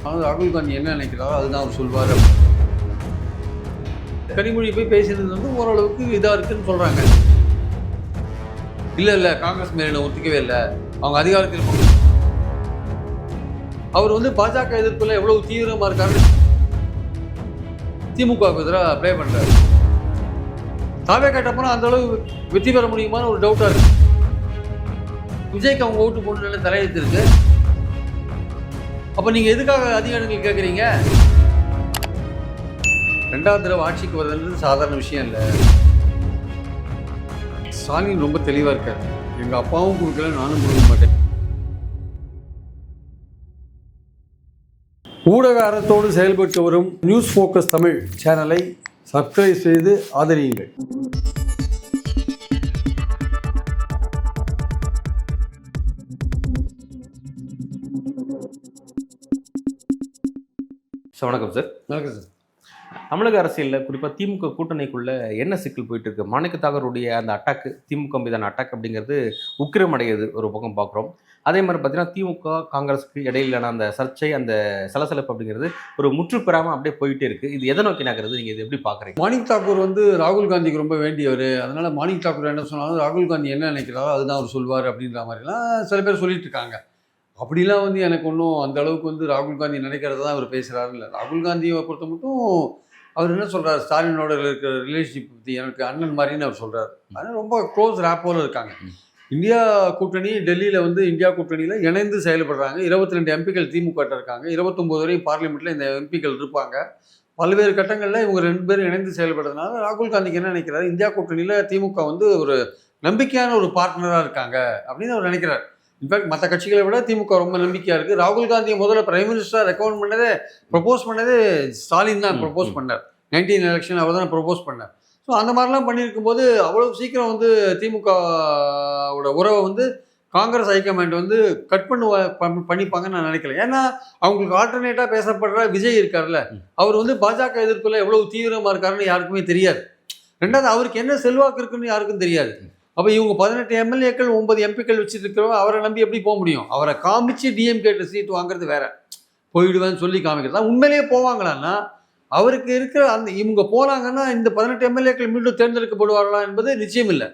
ஆனால் ராகுல் காந்தி என்ன நினைக்கிறாரோ அதுதான் அவர் சொல்வார். கனிமொழி போய் பேசினது வந்து ஓரளவுக்கு இதாக இருக்குன்னு சொல்கிறாங்க. இல்லை காங்கிரஸ் மேலே ஒத்துக்கவே இல்லை, அவங்க அதிகாரத்தில் இருப்பாங்க. அவர் வந்து பாஜக எதிர்ப்பில் எவ்வளவு தீவிரமாக இருக்காரு, திமுகவுக்கு எதிராக ப்ளே பண்ணுறாரு. தாவே கேட்டப்போனால் அந்த அளவு வெற்றி பெற முடியுமான்னு ஒரு டவுட்டாக இருக்கு. விஜய்க்கு அவங்க ஓட்டு போட்டு தலையெழுத்து இருக்கு. அப்போ நீங்கள் எதுக்காக அதிக இடங்கள் கேட்குறீங்க? ரெண்டாவது தடவை ஆட்சிக்கு வருதுன்றது சாதாரண விஷயம் இல்லை. ஸ்டாலின் ரொம்ப தெளிவாக இருக்காரு. எங்கள் அப்பாவும் கொடுக்கல, நானும் கொடுக்க மாட்டேன். ஊடக அறத்தோடு செயல்பட்டு வரும் நியூஸ் ஃபோக்கஸ் தமிழ் சேனலை சப்ஸ்கிரைப் செய்து ஆதரியுங்கள். வணக்கம் சார். வணக்கம் சார். தமிழக அரசியலில் குறிப்பாக திமுக கூட்டணிக்குள்ள என்ன சிக்கல் போயிட்டு இருக்கு? மாணிக்க தாகருடைய அந்த அட்டாக்கு, திமுக மீதான அட்டாக் அப்படிங்கிறது உக்கிரமடையுது ஒரு பக்கம் பார்க்குறோம். அதே மாதிரி பார்த்தீங்கன்னா திமுக காங்கிரஸுக்கு இடையிலான அந்த சர்ச்சை, அந்த சலசலப்பு அப்படிங்கிறது ஒரு முற்று பெறாமல் அப்படியே போயிட்டே இருக்கு. இது எதை நோக்கி நகருது? நீங்கள் இது எப்படி பார்க்குறீங்க? மாணிக் தாக்கூர் வந்து ராகுல் காந்திக்கு ரொம்ப வேண்டியவர். அதனால மாணிக் தாக்கூர் என்ன சொன்னாலும் ராகுல் காந்தி என்ன நினைக்கிறாரோ அதுதான் அவர் சொல்வார் அப்படின்ற மாதிரிலாம் சில பேர் சொல்லிட்டு இருக்காங்க. அப்படிலாம் வந்து எனக்கு ஒன்றும் அந்த அளவுக்கு வந்து ராகுல் காந்தி நினைக்கிறத தான் அவர் பேசுகிறாரு இல்லை. ராகுல் காந்தியை பொறுத்த மட்டும் அவர் என்ன சொல்கிறார், ஸ்டாலினோட இருக்கிற ரிலேஷன்ஷிப் பற்றி எனக்கு அண்ணன் மாதிரின்னு அவர் சொல்கிறார். அதனால் ரொம்ப க்ளோஸ் ரேப்போடு இருக்காங்க. இந்தியா கூட்டணி டெல்லியில் வந்து இந்தியா கூட்டணியில் இணைந்து செயல்படுறாங்க. 22 எம்பிக்கள் திமுக இருக்காங்க. 29 வரையும் பார்லிமெண்ட்டில் இந்த எம்பிக்கள் இருப்பாங்க. பல்வேறு கட்டங்களில் இவங்க 2 பேரும் இணைந்து செயல்படுறதுனால ராகுல் காந்திக்கு என்ன நினைக்கிறாரு, இந்தியா கூட்டணியில் திமுக வந்து ஒரு நம்பிக்கையான ஒரு பார்ட்னராக இருக்காங்க அப்படின்னு அவர் நினைக்கிறார். இன்ஃபேக்ட் மற்ற கட்சிகளை விட திமுக ரொம்ப நம்பிக்கையாக இருக்குது. ராகுல் காந்தியை முதல்ல பிரைம் மினிஸ்டராக ரெக்கமெண்ட் பண்ணதே, ப்ரப்போஸ் பண்ணதே ஸ்டாலின் தான் ப்ரப்போஸ் பண்ணார். 19 எலெக்ஷன் அவர் தான் ப்ரப்போஸ் பண்ணார். ஸோ அந்த மாதிரிலாம் பண்ணியிருக்கும்போது அவ்வளோ சீக்கிரம் வந்து திமுகவோட உறவை வந்து காங்கிரஸ் ஹைகமாண்ட் வந்து கட் பண்ணிப்பாங்கன்னு நான் நினைக்கல. ஏன்னா அவங்களுக்கு ஆல்டர்னேட்டாக பேசப்படுற விஜய் இருக்கார்ல, அவர் வந்து பாஜக எதிர்ப்பில் எவ்வளோ தீவிரமாக இருக்காருன்னு யாருக்குமே தெரியாது. ரெண்டாவது அவருக்கு என்ன செல்வாக்கு இருக்குன்னு யாருக்கும் தெரியாது. அப்போ இவங்க 18 எம்எல்ஏக்கள் 9 எம்பிக்கள் வச்சுட்டு இருக்கிறவங்க அவரை நம்பி எப்படி போக முடியும்? அவரை காமிச்சு டிஎம்கேட்டு சீட் வாங்குறது வேற, போயிடுவேன்னு சொல்லி காமிக்கிறது. உண்மையிலேயே போவாங்களான்னா அவருக்கு இருக்கிற அந்த இவங்க போனாங்கன்னா இந்த 18 எம்எல்ஏக்கள் மீண்டும் தேர்ந்தெடுக்கப்படுவார்களா என்பது நிச்சயம் இல்லை.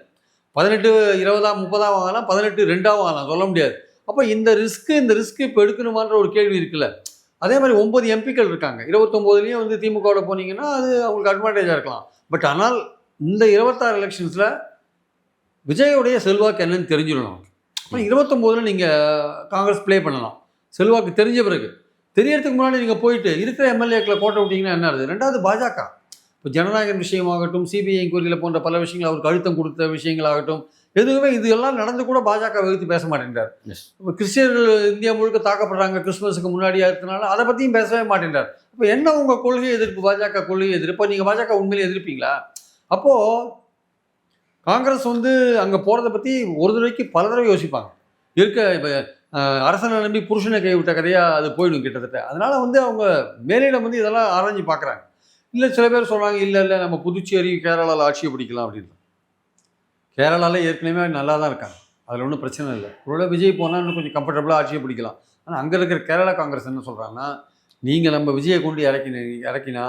18 20 30 வாங்கலாம், 18 2 வாங்கலாம், சொல்ல முடியாது. அப்போ இந்த ரிஸ்க்கு இப்போ எடுக்கணுமான்ற ஒரு கேள்வி இருக்குல்ல. அதே மாதிரி 9 எம்பிக்கள் இருக்காங்க. 29லேயும் வந்து திமுகவோட போனீங்கன்னா அது அவங்களுக்கு அட்வான்டேஜாக இருக்கலாம். பட் ஆனால் இந்த 26 எலெக்ஷன்ஸில் விஜயோடைய செல்வாக்கு என்னன்னு தெரிஞ்சிடணும். அப்புறம் 29ல் நீங்கள் காங்கிரஸ் ப்ளே பண்ணலாம். செல்வாக்கு தெரிஞ்ச பிறகு, தெரியறதுக்கு முன்னாடி நீங்கள் போயிட்டு இருக்கிற எம்எல்ஏக்களை கோட்டை விட்டிங்கன்னா என்ன ஆகுது? ரெண்டாவது பாஜக இப்போ ஜனநாயகம் விஷயமாகட்டும், சிபிஐ என்கொயரியில் போன்ற பல விஷயங்கள், அவருக்கு அழுத்தம் கொடுத்த விஷயங்களாகட்டும், எதுவுமே இது எல்லாம் நடந்து கூட பாஜக வகுத்து பேச மாட்டேன்றார். இப்போ கிறிஸ்டியர்கள் இந்தியா முழுக்க தாக்கப்படுறாங்க கிறிஸ்துமஸுக்கு முன்னாடியாக இருக்கிறனால அதை பற்றியும் பேசவே மாட்டேன்றார். இப்போ என்ன உங்கள் கொள்கை எதிர்ப்பு, பாஜக கொள்கை எதிர்ப்பு? நீங்கள் பாஜக உண்மையிலே எதிர்ப்பீங்களா? அப்போது காங்கிரஸ் வந்து அங்கே போகிறத பற்றி ஒரு தடவைக்கு பல தடவை யோசிப்பாங்க. இப்போ அரசனை நம்பி புருஷனை கைவிட்ட கதையாக அது போயிடும் கிட்டத்தட்ட. அதனால் வந்து அவங்க மேலிடம் வந்து இதெல்லாம் ஆராய்ச்சி பார்க்குறாங்க. இல்லை சில பேர் சொல்கிறாங்க, இல்லை நம்ம புதுச்சேரி கேரளாவில் ஆட்சியை பிடிக்கலாம் அப்படின்னு. கேரளாவில் ஏற்கனவே நல்லா தான் இருக்காங்க, அதில் ஒன்றும் பிரச்சனை இல்லை. ஒருவேளை விஜய் போனால் இன்னும் கொஞ்சம் கம்ஃபர்டபுளாக ஆட்சியை பிடிக்கலாம். ஆனால் அங்கே இருக்கிற கேரளா காங்கிரஸ் என்ன சொல்கிறாங்கன்னா, நீங்கள் நம்ம விஜயை கொண்டு இறக்கினா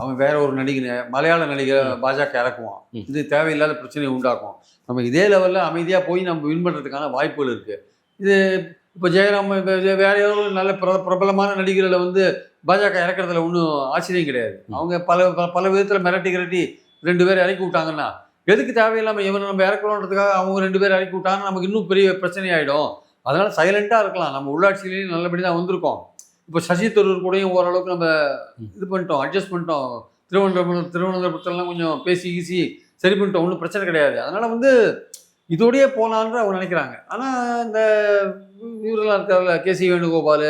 அவன் வேற ஒரு நடிகனை, மலையாள நடிகரை பாஜக இறக்குவான். இது தேவையில்லாத பிரச்சனையை உண்டாக்கும். நம்ம இதே லெவலில் அமைதியாக போய் நம்ம வின் பண்ணுறதுக்கான வாய்ப்புகள் இருக்குது. இது இப்போ ஜெயராம் வேற ஏதோ ஒரு நல்ல பிரபலமான நடிகர்களை வந்து பாஜக இறக்குறதுல ஒன்றும் ஆச்சரியம் கிடையாது. அவங்க பல விதத்தில் மிரட்டி 2 பேர் இறக்கி விட்டாங்கன்னா எதுக்கு தேவையில்லாமல் இவனை நம்ம இறக்கணுன்றதுக்காக அவங்க 2 பேர் இறக்கி விட்டாங்கன்னா நமக்கு இன்னும் பெரிய பிரச்சனை ஆகிடும். அதனால் சைலண்ட்டாக இருக்கலாம். நம்ம உள்ளாட்சியிலையும் நல்லபடி தான் வந்திருக்கோம். இப்போ சசி தரூர் கூடயும் ஓரளவுக்கு நம்ம இது பண்ணிட்டோம், அட்ஜஸ்ட் பண்ணிட்டோம். திருவனந்தபுரத்துலலாம் கொஞ்சம் பேசி சரி பண்ணிட்டோம், ஒன்றும் பிரச்சனை கிடையாது. அதனால் வந்து இதோடையே போகலான்ற அவங்க நினைக்கிறாங்க. ஆனால் இந்த இவரெல்லாம் இருக்கார்ல, கேசி வேணுகோபால்,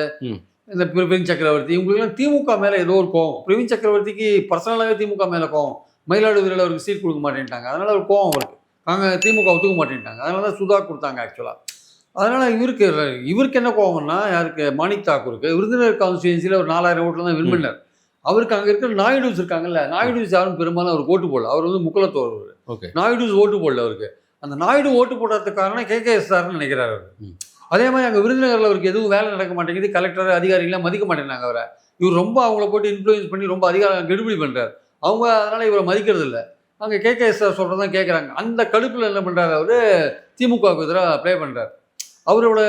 இந்த பிரவீன் சக்கரவர்த்தி, இவங்களுக்குலாம் திமுக மேலே ஏதோ ஒரு கோவம். பிரவீன் சக்கரவர்த்திக்கு பர்சனலாகவே திமுக மேலே கோவம். மயிலாடுதுறையில் அவருக்கு சீட் கொடுக்க மாட்டேன்ட்டாங்க, அதனால் ஒரு கோவம் அவருக்கு. திமுக ஒத்துக்க மாட்டேன்ட்டாங்க, அதனால தான் சுதா கொடுத்தாங்க ஆக்சுவலாக. அதனால் இவருக்கு என்ன கோவம்னா, யாருக்கு, மாணிக் தாக்கூருக்கு விருதுநகர் கான்ஸ்டியூன்சியில் ஒரு 4000 ஓட்டில் தான் வின் பண்ணார். அவருக்கு அங்கே இருக்கிற நாயுடுஸ் இருக்காங்கல்ல, நாயுடுஸ் யாரும் பெரும்பாலும் அவர் ஓட்டு போடல. அவர் வந்து முக்குலத்தோர். நாயுடுஸ் ஓட்டு போடல அவருக்கு. அந்த நாயுடு ஓட்டு போடுறதுக்கு காரணம் KKSRன்னு நினைக்கிறார் அவர். அதே மாதிரி அங்கே விருதுநகரில் அவருக்கு எதுவும் வேலை நடக்க மாட்டேங்குது, கலெக்டர் அதிகாரிகளாம் மதிக்க மாட்டேங்கிறாங்க அவரை. இவர் ரொம்ப அவங்கள போட்டு இன்ஃப்ளூயன்ஸ் பண்ணி ரொம்ப அதிகாரம் கெடுபிடி பண்ணுறாரு. அவங்க அதனால் இவரை மதிக்கிறது இல்லை. அங்கே கேகேஎஸ் சொல்கிறதான் கேட்குறாங்க. அந்த கடுப்பில் என்ன பண்ணுறாரு அவர், திமுகவுக்கு எதிராக ப்ளே பண்ணுறாரு. அவரோட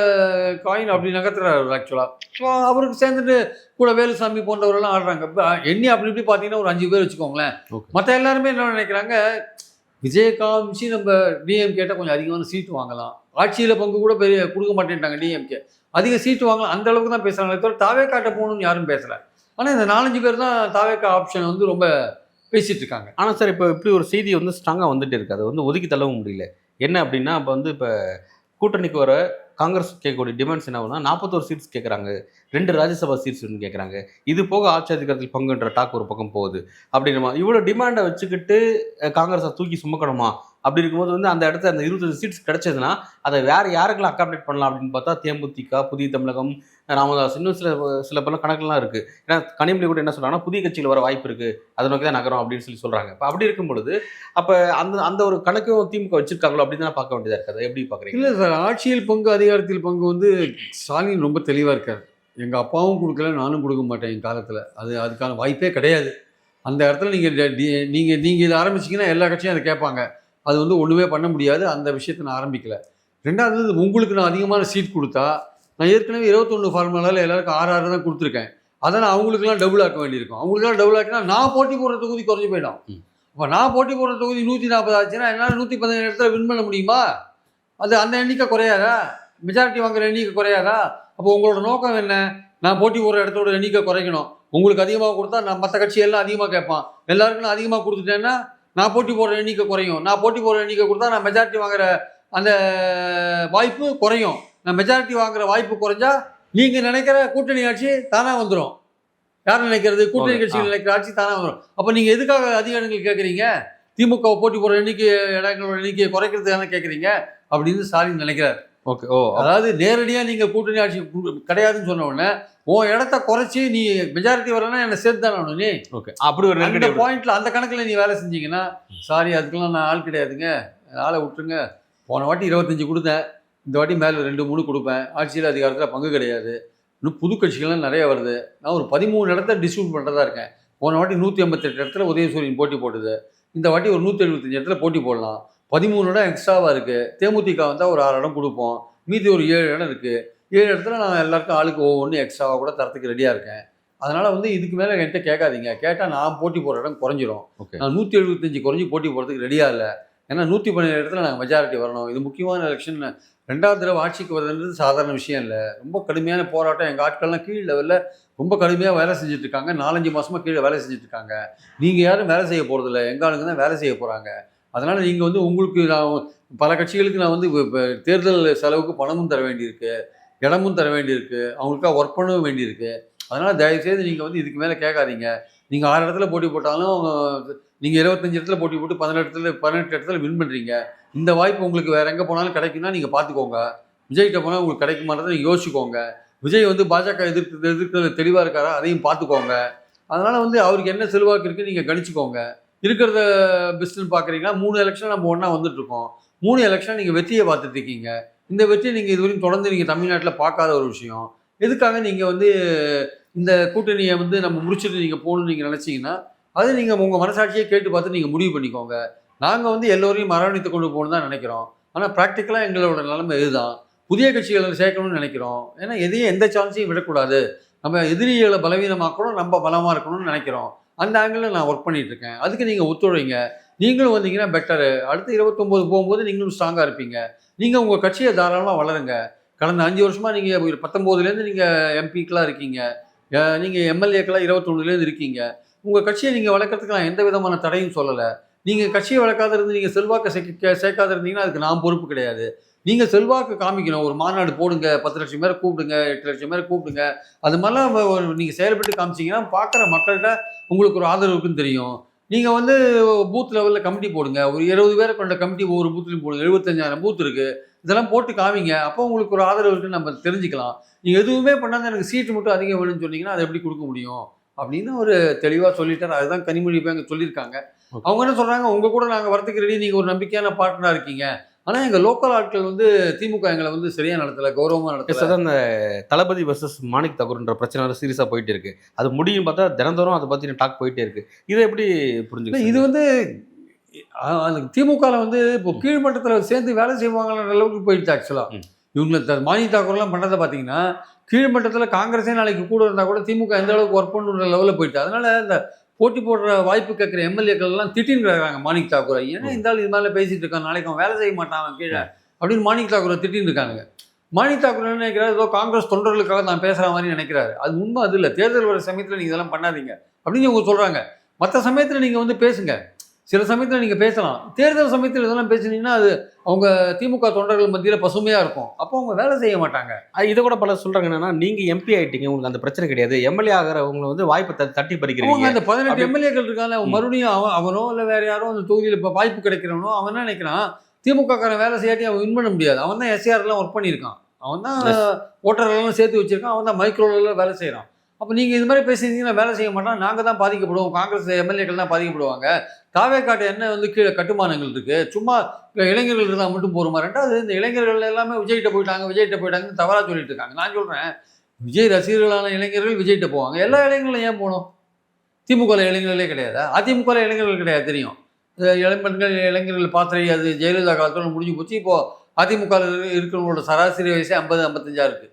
காயின் அப்படி நகர்த்துறாரு அவர் ஆக்சுவலாக. ஸோ அவருக்கு சேர்ந்துட்டு கூட வேலுசாமி போன்றவரெல்லாம் ஆடுறாங்க. இப்போ எண்ணி அப்படி இப்படி பார்த்தீங்கன்னா ஒரு 5 பேர் வச்சுக்கோங்களேன். மற்ற எல்லாருமே என்ன நினைக்கிறாங்க, விஜய் காமிச்சு நம்ம டிஎம்கேட்ட கொஞ்சம் அதிகமான சீட்டு வாங்கலாம், ஆட்சியில் பங்கு கூட பெரிய கொடுக்க மாட்டேன்ட்டாங்க டிஎம்கே, அதிக சீட்டு வாங்கலாம், அந்த அளவுக்கு தான் பேசுகிறாங்களே தவிர தாவேக்காட்ட போகணும்னு யாரும் பேசலை. ஆனால் இந்த 4-5 பேர் தான் தாவேக்கா ஆப்ஷன் வந்து ரொம்ப பேசிட்டு இருக்காங்க. ஆனால் சார் இப்போ இப்படி ஒரு செய்தி வந்து ஸ்ட்ராங்காக வந்துட்டு இருக்கு, அதை வந்து ஒதுக்கி தள்ளவும் முடியல. என்ன அப்படின்னா இப்போ கூட்டணிக்கு வர காங்கிரஸ் கேட்கக்கூடிய டிமாண்ட்ஸ் என்ன ஆகுதுன்னா 41 சீட்ஸ் கேட்குறாங்க, 2 ராஜ்யசபா சீட்ஸ் கேட்குறாங்க, இது போக ஆட்சி அதிகாரத்தில் பங்குன்ற டாக் ஒரு பக்கம் போகுது. அப்படின்ற மாதிரி இவ்வளோ டிமாண்டை வச்சுக்கிட்டு காங்கிரஸை தூக்கி சுமக்கணுமா? அப்படி இருக்கும்போது வந்து அந்த இடத்துல அந்த 25 சீட்ஸ் கிடைச்சதுன்னா அதை வேறு யாருக்கெல்லாம் அக்காமடேட் பண்ணலாம் அப்படின்னு பார்த்தா தேமுதிக, புதிய தமிழகம், ராமதாஸ், இன்னும் சில பல கணக்கெல்லாம் இருக்குது. ஏன்னா கனிமொழி கூட என்ன சொல்கிறாங்கன்னா புதிய கட்சியில் வர வாய்ப்பு இருக்குது, அதை நோக்கி தான் நகரம் அப்படின்னு சொல்கிறாங்க. இப்போ அப்படி இருக்கும் பொழுது அப்போ அந்த ஒரு கணக்கும் திமுக வச்சிருக்காங்களோ அப்படின்னு தான் பார்க்க வேண்டியதாக இருக்குது. அதை எப்படி பார்க்குறீங்க? இல்லை சார், ஆட்சியில் பங்கு அதிகாரத்தில் பங்கு வந்து ஸ்டாலின் ரொம்ப தெளிவாக இருக்கார். எங்கள் அப்பாவும் கொடுக்கல, நானும் கொடுக்க மாட்டேன் என் காலத்தில், அதுக்கான வாய்ப்பே கிடையாது. அந்த இடத்துல நீங்கள் இதை ஆரம்பிச்சிங்கன்னா எல்லா கட்சியும் அதை கேட்பாங்க. அது வந்து ஒன்றுமே பண்ண முடியாது. அந்த விஷயத்தை நான் ஆரம்பிக்கலை. ரெண்டாவது, உங்களுக்கு நான் அதிகமான சீட் கொடுத்தா, நான் ஏற்கனவே 21 ஃபார்முலாவில் எல்லாருக்கும் 6 தான் கொடுத்துருக்கேன். அதை நான் அவங்களுக்குலாம் டபுள் ஆக்க வேண்டியிருக்கும். அவங்களுக்குலாம் டபுள் ஆக்கினா நான் போட்டி போடுற தொகுதி குறைஞ்சி போயிடும். அப்போ நான் போட்டி போடுற தொகுதி 140 ஆச்சுன்னா என்னால் 117 இடத்துல வின் பண்ண முடியுமா? அது அந்த எண்ணிக்கை குறையாதா? மெஜாரிட்டி வாங்குற எண்ணிக்கை குறையாதா? அப்போ உங்களோட நோக்கம் என்ன? நான் போட்டி போடுற இடத்தோட எண்ணிக்கை குறைக்கணும். உங்களுக்கு அதிகமாக கொடுத்தா நான் மற்ற கட்சியெல்லாம் அதிகமாக கேட்பான். எல்லாருக்கும் நான் அதிகமாக கொடுத்துட்டேன்னா நான் போட்டி போடுற எண்ணிக்கை குறையும். நான் போட்டி போடுற எண்ணிக்கை கொடுத்தா நான் மெஜாரிட்டி வாங்குற அந்த வாய்ப்பு குறையும். நான் மெஜாரிட்டி வாங்குற வாய்ப்பு குறைஞ்சா நீங்கள் நினைக்கிற கூட்டணி ஆட்சி தானாக வந்துடும். யார் நினைக்கிறது? கூட்டணி கட்சிகள் நினைக்கிற ஆட்சி தானாக வந்துடும். அப்போ நீங்கள் எதுக்காக அதிக இடங்கள் கேட்குறீங்க? திமுக போட்டி போடுற இடங்களோட எண்ணிக்கையை குறைக்கிறது தானே கேட்குறீங்க அப்படின்னு ஸ்டாலின் நினைக்கிறார். ஓகே. அதாவது நேரடியாக நீங்கள் கூட்டணி ஆட்சி கிடையாதுன்னு சொன்ன உடனே உன் இடத்த குறைச்சி நீ மெஜாரிட்டி வரலன்னா என்னை சேர்த்து தானே ஆகணும் நீ. ஓகே, அப்படி ஒரு அந்த பாயிண்ட்ல அந்த கணக்கில் நீ வேலை செஞ்சீங்கன்னா, சாரி அதுக்கெல்லாம் நான் ஆள் கிடையாதுங்க, ஆளை விட்டுருங்க, போன வாட்டி 25 கொடுத்தேன், இந்த வாட்டி மேலே 2-3 கொடுப்பேன், ஆட்சியில் அதிகாரத்தில் பங்கு கிடையாது, இன்னும் புது கட்சிகள்லாம் நிறைய வருது, நான் ஒரு 13 இடத்த டிஸ்ட்ரிபியூட் பண்ணுறதா இருக்கேன். போன வாட்டி 188 இடத்துல உதயசூரியன் போட்டி போட்டுது, இந்த வாட்டி ஒரு 175 இடத்துல போட்டி போடலாம், 13 இடம் எக்ஸ்ட்ராவாக இருக்குது. தேமுதிக வந்தால் ஒரு 6 இடம் கொடுப்போம், மீதி ஒரு 7 இடம் இருக்குது. 7 இடத்துல நான் எல்லாருக்கும் ஆளுக்கு ஒவ்வொன்று எக்ஸ்ட்ராவாக கூட தரத்துக்கு ரெடியாக இருக்கேன். அதனால் வந்து இதுக்கு மேலே என்கிட்ட கேட்காதீங்க, கேட்டால் நான் போட்டி போடுற இடம் குறைஞ்சிரும். நான் 175 குறைஞ்சி போட்டி போடுறதுக்கு ரெடியாக இல்லை. ஏன்னா 117 இடத்துல நாங்கள் மெஜாரிட்டி வரணும். இது முக்கியமான எலெக்ஷன். 2வது தடவை ஆட்சிக்கு வருதுன்றது சாதாரண விஷயம் இல்லை. ரொம்ப கடுமையான போராட்டம். எங்கள் ஆட்கள்லாம் கீழ் லெவலில் ரொம்ப கடுமையாக வேலை செஞ்சுட்ருக்காங்க. 4-5 மாதமாக கீழே வேலை செஞ்சுட்ருக்காங்க. நீங்கள் யாரும் வேலை செய்ய போகிறதில்ல, எங்கள் ஆளுங்க தான் வேலை செய்ய போகிறாங்க. அதனால் நீங்கள் வந்து உங்களுக்கு நான் பல கட்சிகளுக்கு நான் வந்து இப்போ தேர்தல் செலவுக்கு பணமும் தர வேண்டியிருக்கு, இடமும் தர வேண்டியிருக்கு, அவங்களுக்காக ஒர்க் பண்ணவும் வேண்டியிருக்கு. அதனால் தயவுசெய்து நீங்கள் வந்து இதுக்கு மேலே கேட்காதீங்க. நீங்கள் 6 இடத்துல போட்டி போட்டாலும் நீங்கள் 25 இடத்துல போட்டி போட்டு 18 இடத்துல வின் பண்ணுறீங்க. இந்த வாய்ப்பு உங்களுக்கு வேறு எங்கே போனாலும் கிடைக்குன்னா நீங்கள் பார்த்துக்கோங்க. விஜய்கிட்ட போனால் உங்களுக்கு கிடைக்குமான்றதை நீங்கள் யோசிச்சுக்கோங்க. விஜய் வந்து பாஜக எதிர்க்கிறதுல தெளிவாக இருக்காரா, அதையும் பார்த்துக்கோங்க. அதனால் வந்து அவருக்கு என்ன செல்வாக்கு இருக்குது நீங்கள் கணிச்சுக்கோங்க. இருக்கிறத பெஸ்ட்டுன்னு பார்க்குறீங்கன்னா 3 எலெக்ஷன் நம்ம ஒன்றா வந்துட்டுருக்கோம். 3 எலெக்ஷன் நீங்கள் வெற்றியை பார்த்துட்டு இருக்கீங்க. இந்த வெற்றியை நீங்கள் இதுவரையும் தொடர்ந்து நீங்கள் தமிழ்நாட்டில் பார்க்காத ஒரு விஷயம். எதுக்காக நீங்கள் வந்து இந்த கூட்டணியை வந்து நம்ம முடிச்சுட்டு நீங்கள் போகணுன்னு நீங்கள் நினச்சிங்கன்னா அது நீங்கள் உங்கள் மனசாட்சியை கேட்டு பார்த்து நீங்கள் முடிவு பண்ணிக்கோங்க. நாங்கள் வந்து எல்லோரையும் அரவணைத்து கொண்டு போகணுன்னு தான் நினைக்கிறோம். ஆனால் ப்ராக்டிக்கலாக எங்களோட நிலைமை இதுதான். புதிய கட்சிகளை சேர்க்கணும்னு நினைக்கிறோம். ஏன்னா எந்த சான்ஸையும் விடக்கூடாது. நம்ம எதிரிகளை பலவீனமாக்கணும், நம்ம பலமாக இருக்கணும்னு நினைக்கிறோம். அந்த ஆங்கிளில் நான் ஒர்க் பண்ணிகிட்ருக்கேன். அதுக்கு நீங்கள் ஒத்துழைங்க. நீங்களும் வந்தீங்கன்னா பெட்டரு. அடுத்து 29 போகும்போது நீங்களும் ஸ்ட்ராங்காக இருப்பீங்க. நீங்கள் உங்கள் கட்சியை தாராளமாக வளருங்க. கடந்த 5 வருஷமாக நீங்கள் 19லேருந்து நீங்கள் எம்பிக்கெலாம் இருக்கீங்க, நீங்கள் எம்எல்ஏக்கெலாம் 21லேருந்து இருக்கீங்க. உங்கள் கட்சியை நீங்கள் வளர்க்குறதுக்கு நான் எந்த விதமான தடையும் சொல்லலை. நீங்கள் கட்சியை வளர்க்காத இருந்து நீங்கள் செல்வாக்கை சேர்க்காத இருந்தீங்கன்னா அதுக்கு நான் பொறுப்பு கிடையாது. நீங்கள் செல்வாக்கு காமிக்கணும். ஒரு மாநாடு போடுங்க, 10 லட்சம் பேரை கூப்பிடுங்க, 8 லட்சம் பேரை கூப்பிடுங்க. அது மாதிரிலாம் நீங்கள் செயல்பட்டு காமிச்சிங்கன்னா பார்க்குற மக்கள்கிட்ட உங்களுக்கு ஒரு ஆதரவு இருக்குன்னு தெரியும். நீங்கள் வந்து பூத் லெவலில் கமிட்டி போடுங்க. ஒரு 20 பேரை கொண்ட கமிட்டி ஒவ்வொரு பூத்துலையும் போடுங்க. 75,000 பூத் இருக்குது. இதெல்லாம் போட்டு காமிங்க. அப்போ உங்களுக்கு ஒரு ஆதரவு இருக்குன்னு நம்ம தெரிஞ்சுக்கலாம். நீங்கள் எதுவுமே பண்ணாத எனக்கு சீட்டு மட்டும் அதிகம் வேணும்னு சொன்னீங்கன்னா அதை எப்படி கொடுக்க முடியும் அப்படின்னு ஒரு தெளிவாக சொல்லிட்டார். அதுதான் கனிமொழி போய் அங்கே சொல்லியிருக்காங்க. அவங்க என்ன சொல்கிறாங்க, உங்கள் கூட நாங்கள் வரத்துக்கு ரெடி, நீங்கள் ஒரு நம்பிக்கையான பார்ட்னராக இருக்கீங்க, ஆனால் எங்கள் லோக்கல் ஆட்கள் வந்து திமுக எங்களை வந்து சரியாக நடத்தலை, கௌரவமாக நடத்தலை. அதான் அந்த தளபதி வர்சஸ் மாணிக் தாக்கூர்ன்ற பிரச்சனை சீரியஸாக போயிட்டு இருக்கு. அது முடியும் பார்த்தா தினந்தோறும் அதை பற்றின டாக் போயிட்டே இருக்கு. இதை எப்படி புரிஞ்சுக்க? இது வந்து அந்த திமுகவில் வந்து இப்போ கீழ்மட்டத்தில் சேர்ந்து வேலை செய்வாங்கன்ற அளவுக்கு போயிடுச்சு ஆக்சுவலாக. இவங்களை மாணிக் தாக்கூர்லாம் பண்ணுறதை பார்த்தீங்கன்னா கீழ்மட்டத்தில் காங்கிரஸே நாளைக்கு கூட இருந்தால் கூட திமுக எந்த அளவுக்கு ஒர்க் பண்ணுற லெவலில் போயிடுச்சு. அதனால இந்த போட்டி போடுற வாய்ப்பு கேட்குற எம்எல்ஏக்கள் எல்லாம் திட்டின்னு இருக்கிறாங்க மாணிக் தாக்கூரை. ஏன்னா இந்த ஆள் இது மாதிரி பேசிட்டு இருக்கான், நாளைக்கு அவன் வேலை செய்ய மாட்டான் அவன் கீழே அப்படின்னு மாணிக் தாக்கூரை திட்டின்னு இருக்காங்க. மாணிக் தாக்கூர் என்ன நினைக்கிறாரு, ஏதோ காங்கிரஸ் தொண்டர்களுக்காக நான் பேசுகிற மாதிரி நினைக்கிறாரு. அது உண்மை அது இல்லை. தேர்தல் வர சமயத்தில் நீங்கள் இதெல்லாம் பண்ணாதீங்க அப்படின்னு இவங்க சொல்கிறாங்க. மற்ற சமயத்தில் நீங்கள் வந்து பேசுங்க, சில சமயத்தில் நீங்கள் பேசலாம். தேர்தல் சமயத்தில் இதெல்லாம் பேசுனீங்கன்னா அது அவங்க திமுக தொண்டர்கள் மத்தியில் பசுமையாக இருக்கும். அப்போ அவங்க வேலை செய்ய மாட்டாங்க. இதை கூட பல சொல்கிறாங்க என்னன்னா, நீங்கள் எம்பி ஆகிட்டீங்க, உங்களுக்கு அந்த பிரச்சனை கிடையாது, எம்எல்ஏ ஆகிறவங்களை வந்து வாய்ப்பை தட்டி பறிக்கிறீங்க. அந்த 18 எம்எல்ஏக்கள் இருக்காங்க, மறுபடியும் அவனோ இல்லை வேற யாரோ அந்த தொகுதியில் இப்போ வாய்ப்பு கிடைக்கிறவனோ அவன் என்ன நினைக்கிறான், திமுகக்காரன் வேலை செய்யாட்டி அவன் வின் பண்ண முடியாது. அவன் தான் எஸ்ஆர்லாம் ஒர்க் பண்ணியிருக்கான், அவன் தான் ஓட்டர்களெல்லாம் சேர்த்து வச்சிருக்கான், அவன் தான் மைக்ரோவில் வேலை செய்கிறான். அப்போ நீங்கள் இது மாதிரி பேசியிருந்தீங்கன்னா வேலை செய்ய மாட்டான், நாங்கள் தான் பாதிக்கப்படுவோம், காங்கிரஸ் எம்எல்ஏக்கள் தான் பாதிக்கப்படுவாங்க. தாவேக்காட்டு என்ன வந்து கீழே கட்டுமானங்கள் இருக்குது, சும்மா இளைஞர்கள் இருந்தால் மட்டும் போகிற மாதிரி. ரெண்டாவது இந்த இளைஞர்கள் எல்லாமே விஜய்கிட்ட போயிட்டாங்கன்னு தவறாக சொல்லிட்டு இருக்காங்க. நான் சொல்கிறேன், விஜய் ரசிகர்களான இளைஞர்கள் விஜய்கிட்ட போவாங்க. எல்லா இளைஞர்களும் ஏன் போகணும்? திமுகவில் இளைஞர்களே கிடையாது, அதிமுகவில் இளைஞர்கள் கிடையாது. தெரியும், இளம்பெண்கள் இளைஞர்கள் பாத்திரை அது ஜெயலலிதா காலத்தோடு முடிஞ்சு போச்சு. இப்போது அதிமுகவில் இருக்கிறவங்களோட சராசரி வயசே 50-55 இருக்குது.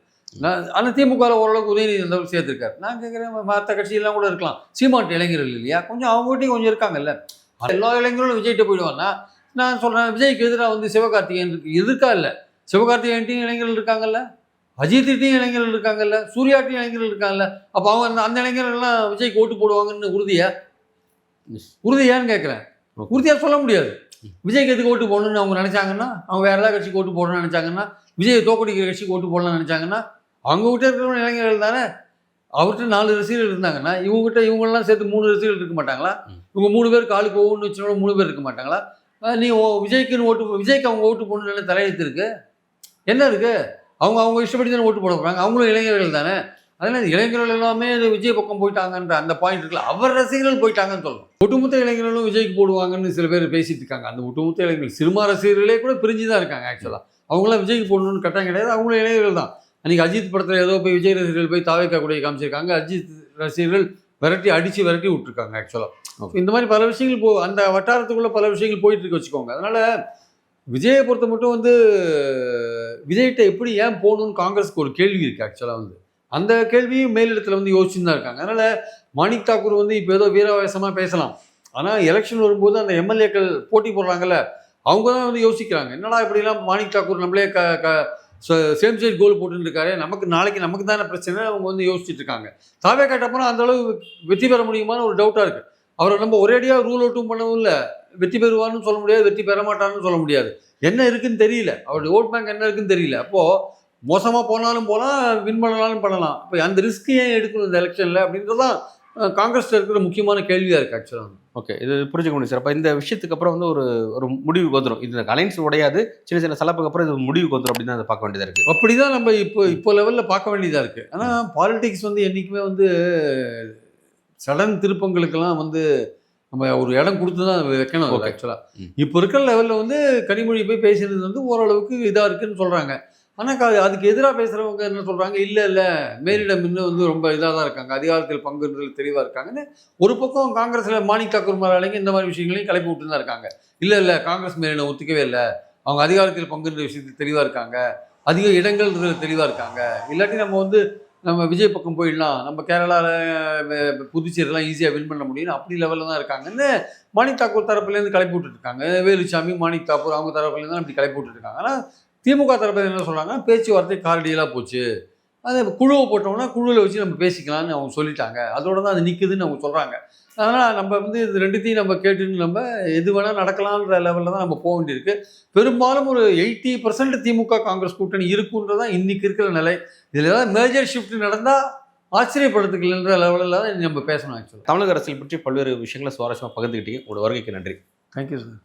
ஆனால் திமுகவில் ஓரளவுக்கு உதயநிதி இருந்தவர் சேர்த்துருக்காரு. நான் கேட்குறேன், மற்ற கட்சியெல்லாம் கூட இருக்கலாம், சீமாட்டு இளைஞர்கள் இல்லையா, கொஞ்சம் அவங்ககிட்டையும் கொஞ்சம் இருக்காங்கல்ல. எல்லா இளைஞர்களும் விஜய்கிட்ட போயிடுவாங்கன்னா நான் சொல்கிறேன், விஜய்க்கு எதிராக வந்து சிவகார்த்திகேயன் இருக்கா இல்லை, சிவகார்த்திகேயன்ட்டையும் இளைஞர்கள் இருக்காங்கல்ல, அஜித்திட்டையும் இளைஞர்கள் இருக்காங்கல்ல, சூர்யாட்டையும் இளைஞர்கள் இருக்காங்கல்ல. அப்போ அவங்க அந்த இளைஞர்கள்லாம் விஜய்க்கு ஓட்டு போடுவாங்கன்னு உறுதியான்னு கேட்குறேன். உறுதியாக சொல்ல முடியாது. விஜய்க்கு எதுக்கு ஓட்டு போடணும்னு அவங்க நினச்சாங்கன்னா, அவங்க வேறு ஏதாவது கட்சிக்கு ஓட்டு போடணும்னு நினச்சாங்கன்னா, விஜய் தோக்கடிக்கிற கட்சிக்கு ஓட்டு போடலாம்னு நினச்சாங்கன்னா, அவங்ககிட்ட இருக்கிற இளைஞர்கள் தானே. அவர்கிட்ட 4 ரசிகர்கள் இருந்தாங்கன்னா இவங்கெல்லாம் சேர்த்து 3 ரசிகர்கள் இருக்க மாட்டாங்களா? இவங்க 3 பேருக்கு ஆளுக்கு ஒவ்வொன்று வச்சுனோட 3 பேர் இருக்க மாட்டாங்களா? நீ விஜய்க்குன்னு விஜய்க்கு அவங்க ஓட்டு போடணும்னு தலையெழுத்து இருக்குது, என்ன இருக்குது? அவங்க இஷ்டப்படி தானே ஓட்டு போட போகிறாங்க, அவங்களும் இளைஞர்கள் தானே. அதனால் இளைஞர்கள் எல்லாமே விஜய் பக்கம் போயிட்டாங்கன்ற அந்த பாயிண்ட் இருக்குல்ல, அவர் ரசிகர்கள் போயிட்டாங்கன்னு சொல்லணும். ஒட்டுமொத்த இளைஞர்களும் விஜய்க்கு போடுவாங்கன்னு சில பேர் பேசிட்டு இருக்காங்க. அந்த ஒட்டுமொத்த இளைஞர்கள் சினிமா ரசிகர்களே கூட பிரிஞ்சு தான் இருக்காங்க. ஆக்சுவலாக அவங்களாம் விஜய்க்கு போடணும்னு கட்டாயம் கிடையாது, அவங்களும் இளைஞர்கள் தான். அன்றைக்கி அஜித் படத்தில் ஏதோ போய் விஜய் ரசிகர்கள் போய் தாவேக்கா கூட காமிச்சிருக்காங்க, அஜித் ரசிகர்கள் விரட்டி விட்டுருக்காங்க. ஆக்சுவலாக இந்த மாதிரி பல விஷயங்கள் அந்த வட்டாரத்துக்குள்ளே பல விஷயங்கள் போயிட்டு இருக்கு வச்சுக்கோங்க. அதனால் விஜயை பொறுத்த மட்டும் வந்து விஜய்கிட்ட எப்படி ஏன் போகணுன்னு காங்கிரஸுக்கு ஒரு கேள்வி இருக்குது. ஆக்சுவலாக வந்து அந்த கேள்வியும் மேலிடத்தில் வந்து யோசிச்சுன்னு தான் இருக்காங்க. அதனால் மாணிக் தாக்கூர் வந்து இப்போ ஏதோ வீராவேசமாக பேசலாம், ஆனால் எலெக்ஷன் வரும்போது அந்த எம்எல்ஏக்கள் போட்டி போடுறாங்கல்ல, அவங்க தான் வந்து யோசிக்கிறாங்க, என்னடா இப்படிலாம் மாணிக் தாக்கூர் நம்மளே சேம் சைட் கோல் போட்டுருக்காரு, நாளைக்கு நமக்கு தானே பிரச்சனை, அவங்க வந்து யோசிச்சுட்டு இருக்காங்க. தாவே கேட்டப்போனால் அந்த அளவு வெற்றி பெற முடியுமான்னு ஒரு டவுட்டாக இருக்குது. அவரை நம்ம ஒரேடியாக ரூல் அவுட்டும் பண்ணவும் இல்லை, வெற்றி பெறுவார்னு சொல்ல முடியாது, வெற்றி பெற மாட்டார்னு சொல்ல முடியாது. என்ன இருக்குன்னு தெரியல, அவருடைய ஓட் பேங்க் என்ன இருக்குன்னு தெரியல. அப்போது மோசமாக போனாலும் போகலாம், வின் பண்ணலாலும் பண்ணலாம். இப்போ அந்த ரிஸ்க் ஏன் எடுக்கணும் இந்த எலெக்ஷனில் அப்படின்றதான் காங்கிரஸில் இருக்கிற முக்கியமான கேள்வியாக இருக்குது. ஆக்சுவலாக ஓகே, இது புரிஞ்சுக்க முடியும் சார். அப்போ இந்த விஷயத்துக்கு அப்புறம் வந்து ஒரு முடிவுக்கு வந்துடும், இந்த அலைன்ஸ் உடையாது, சின்ன சின்ன சலப்புக்கு அப்புறம் இது முடிவுக்கு வந்துடும் அப்படின்னு அதை பார்க்க வேண்டியதாக இருக்குது. அப்படி தான் நம்ம இப்போ லெவலில் பார்க்க வேண்டியதாக இருக்குது. ஆனால் பாலிடிக்ஸ் வந்து என்றைக்குமே வந்து சடன் திருப்பங்களுக்கெல்லாம் வந்து நம்ம ஒரு இடம் கொடுத்து தான் வைக்கணும். ஆக்சுவலாக இப்போ இருக்கிற லெவலில் வந்து கனிமொழி போய் பேசுகிறது வந்து ஓரளவுக்கு இதாக இருக்குதுன்னு சொல்கிறாங்க. ஆனால் அதுக்கு எதிராக பேசுகிறவங்க என்ன சொல்கிறாங்க, இல்லை மேலிடம் இன்னும் வந்து ரொம்ப இதாக தான் இருக்காங்க, அதிகாரத்தில் பங்குன்றதில் தெளிவாக இருக்காங்கன்னு. ஒரு பக்கம் காங்கிரஸில் மாணிக் தாக்கூர் மாதிரிங்க இந்த மாதிரி விஷயங்களையும் கிளப்பி விட்டு தான் இருக்காங்க. இல்லை காங்கிரஸ் மேலிடம் ஒத்துக்கவே இல்லை, அவங்க அதிகாரத்தில் பங்குன்ற விஷயத்தில் தெளிவாக இருக்காங்க, அதிக இடங்கள் தெளிவாக இருக்காங்க. இல்லாட்டி நம்ம விஜய் பக்கம் போயிடலாம், நம்ம கேரளாவில் புதுச்சேரிலாம் ஈஸியாக வின் பண்ண முடியும், அப்படி லெவலில் தான் இருக்காங்கன்னு மாணிக் தாக்கூர் தரப்புலேருந்து கிளப்பி விட்டுருக்காங்க. வேலுச்சாமி, மாணிக் தாக்கூர் அவங்க தரப்புலேருந்து தான் அப்படி கிளப்பி விட்டுருக்காங்க. ஆனால் திமுக தரப்பு என்ன சொல்கிறாங்க, பேச்சுவார்த்தை காரடியலாக போச்சு, அதை குழுவை போட்டோம்னா குழுவில் வச்சு நம்ம பேசிக்கலாம்னு அவங்க சொல்லிட்டாங்க, அதோட தான் அது நிற்குதுன்னு அவங்க சொல்கிறாங்க. அதனால் நம்ம வந்து இது ரெண்டுத்தையும் நம்ம கேட்டுன்னு நம்ம எது வேணால் நடக்கலான்ற லெவலில் தான் நம்ம போக வேண்டியிருக்கு. பெரும்பாலும் ஒரு 80% திமுக காங்கிரஸ் கூட்டணி இருக்குன்றதான் இன்றைக்கி இருக்கிற நிலை. இதில் ஏதாவது மேஜர் ஷிஃப்ட் நடந்தால் ஆச்சரியப்படுத்துக்கலன்ற லெவலில் தான் நம்ம பேசணும். ஆக்சுவலாக தமிழக அரசியல் பற்றி பல்வேறு விஷயங்களை சுவாரஸ்யமாக பகிர்ந்துக்கிட்டீங்க. உங்களோட வருகைக்கு நன்றி. Thank you sir.